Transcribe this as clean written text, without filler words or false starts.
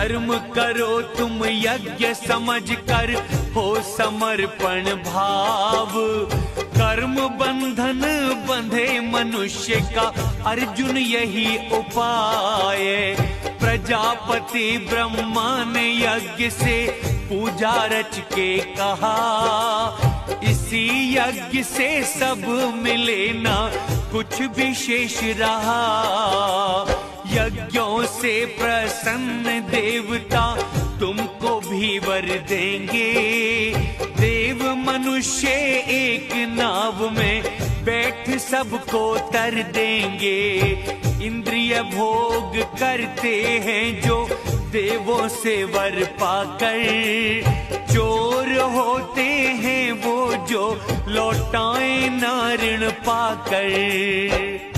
कर्म करो तुम यज्ञ समझ कर, हो समर्पण भाव। कर्म बंधन बंधे मनुष्य का, अर्जुन यही उपाय। प्रजापति ब्रह्मा ने यज्ञ से पूजा रच के कहा, इसी यज्ञ से सब मिले ना कुछ विशेष रहा। यज्ञों से प्रसन्न देवता तुमको भी वर देंगे। देव मनुष्य एक नाव में बैठ सबको तर देंगे। इंद्रिय भोग करते हैं जो देवों से वर पाकर, चोर होते हैं वो जो लौटाए ना ऋण पाकर।